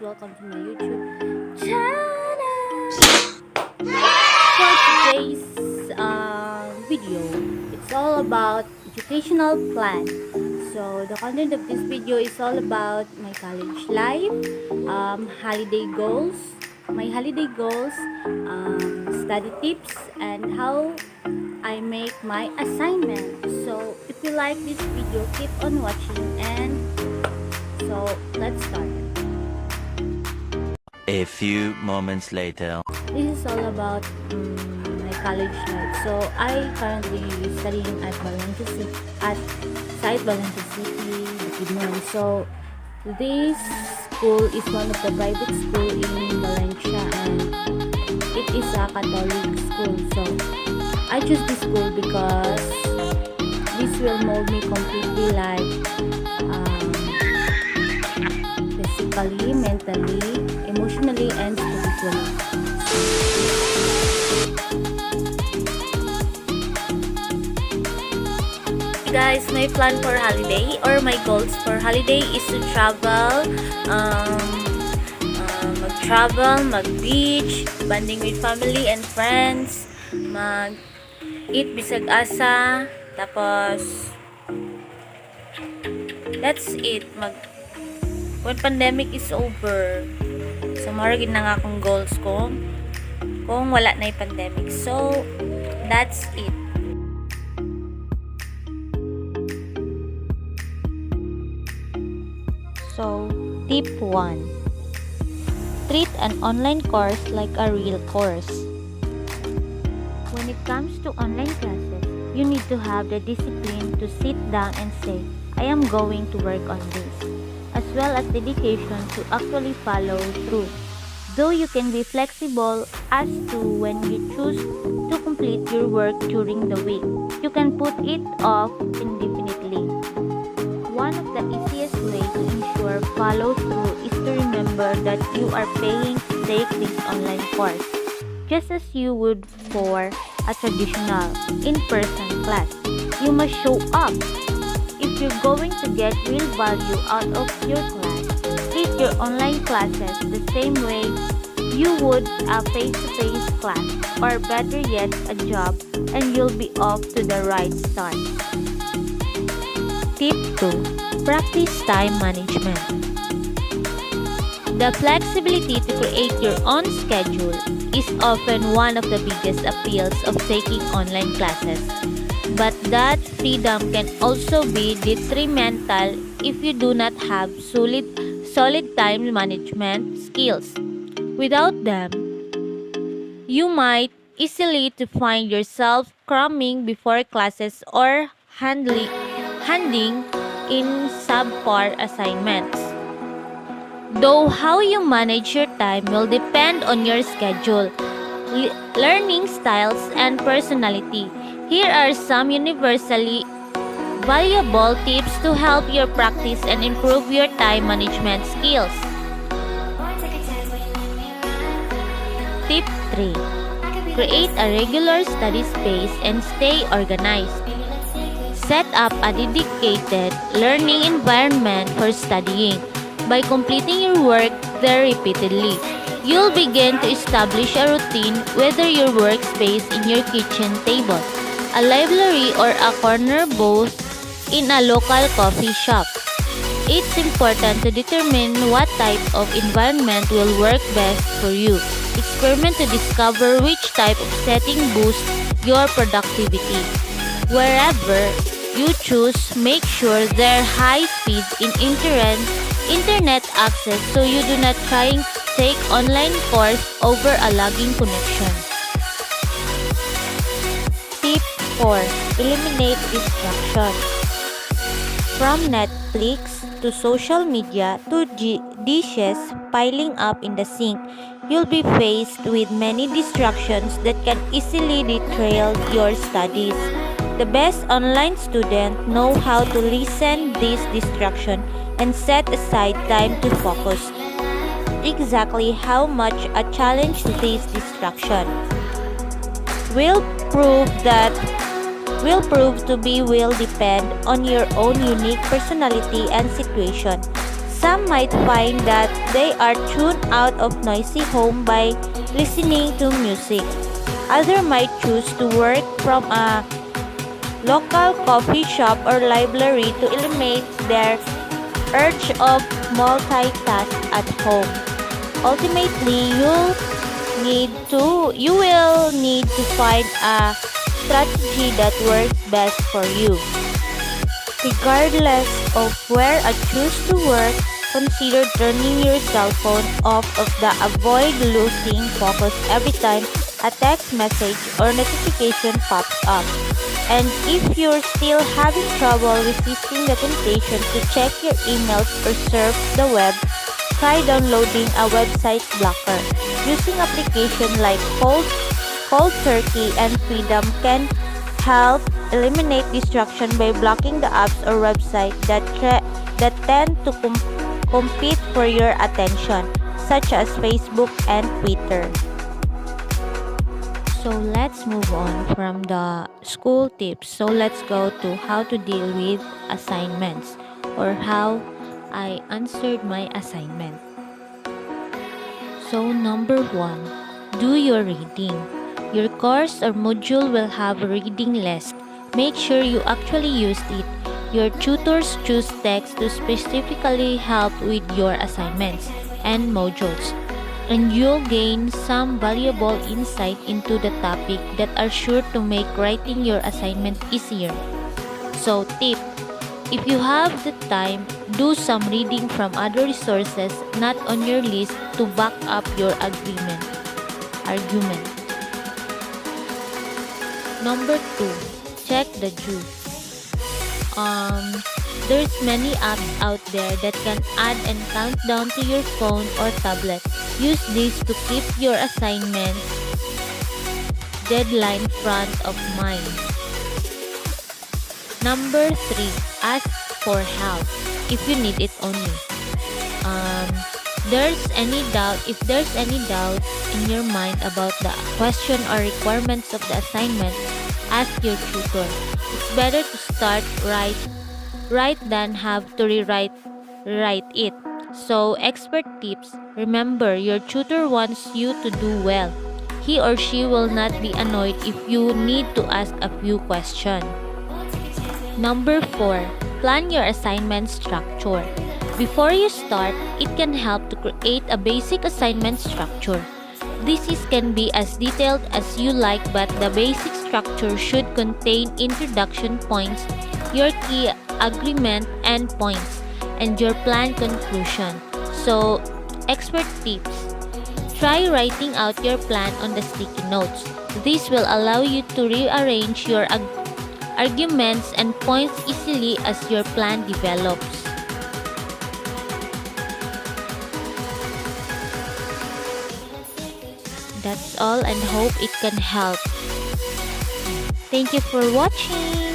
welcome to my YouTube channel. For today's video, it's all about educational plan. So the content of this video is all about my college life, holiday goals, study tips, and how I make my assignment. So if you like this video, keep on watching, and so let's start. A few moments later. This is all about my college life. So I currently studying at Valencia City, Bukidnon. So this school is one of the private school in Valencia, and it is a Catholic school. So I choose this school because this will mold me completely, like physically, mentally, emotionally, and spiritually. Guys, my plan for holiday or my goals for holiday is to travel, mag-beach, bonding with family and friends, mag-eat bisag asa, tapos that's it. When pandemic is over, so maragin na nga akong goals ko kung wala na yung pandemic. So that's it. So, tip 1. Treat an online course like a real course. When it comes to online classes, you need to have the discipline to sit down and say, I am going to work on this, as well as dedication to actually follow through. Though you can be flexible as to when you choose to complete your work during the week, you can put it off indefinitely. One of the easiest ways to ensure follow-through is to remember that you are paying to take this online course, just as you would for a traditional in-person class. You must show up. If you're going to get real value out of your class, treat your online classes the same way you would a face-to-face class, or better yet, a job, and you'll be off to the right start. Tip 2. Practice time management. The flexibility to create your own schedule is often one of the biggest appeals of taking online classes. But that freedom can also be detrimental if you do not have solid time management skills. Without them, you might easily to find yourself cramming before classes or handing in subpar assignments. Though how you manage your time will depend on your schedule, learning styles, and personality. Here are some universally valuable tips to help you practice and improve your time management skills. Tip 3. Create a regular study space and stay organized. Set up a dedicated learning environment for studying. By completing your work there repeatedly, you'll begin to establish a routine, whether your workspace in your kitchen table, a library, or a corner booth in a local coffee shop. It's important to determine what type of environment will work best for you. Experiment to discover which type of setting boosts your productivity. Wherever you choose, make sure there high speed in internet access so you do not try to take online course over a lagging connection. Tip 4. Eliminate distractions. From Netflix to social media to dishes piling up in the sink, you'll be faced with many distractions that can easily derail your studies. The best online students know how to lessen these distractions and set aside time to focus. Exactly how much a challenge this distraction will prove to be will depend on your own unique personality and situation. Some might find that they are tuned out of noisy home by listening to music. Others might choose to work from a local coffee shop or library to eliminate their urge of multitask at home. Ultimately, you will need to find a strategy that works best for you. Regardless of where I choose to work, consider turning your cell phone off of the avoid losing focus every time a text message or notification pops up. And if you're still having trouble resisting the temptation to check your emails or surf the web, try downloading a website blocker. Using applications like Cold Turkey and Freedom can help eliminate distraction by blocking the apps or websites that tend to compete for your attention, such as Facebook and Twitter. So let's move on from the school tips. So let's go to how to deal with assignments or how I answered my assignment. So number 1, do your reading. Your course or module will have a reading list. Make sure you actually use it. Your tutors choose text to specifically help with your assignments and modules, and you'll gain some valuable insight into the topic that are sure to make writing your assignment easier. So tip, if you have the time, do some reading from other resources not on your list to back up your argument. Number 2, check the juice. There's many apps out there that can add and count down to your phone or tablet. Use this to keep your assignment deadline front of mind. Number 3, ask for help if you need it only. If there's any doubt in your mind about the question or requirements of the assignment, ask your tutor. It's better to start right than have to rewrite it. So, expert tips. Remember, your tutor wants you to do well. He or she will not be annoyed if you need to ask a few questions. Number 4, plan your assignment structure. Before you start, it can help to create a basic assignment structure. This can be as detailed as you like, but the basic structure should contain introduction points, your key agreement endpoints, and your plan conclusion. So, expert tips. Try writing out your plan on the sticky notes. This will allow you to rearrange your arguments and points easily as your plan develops. That's all, and hope it can help. Thank you for watching.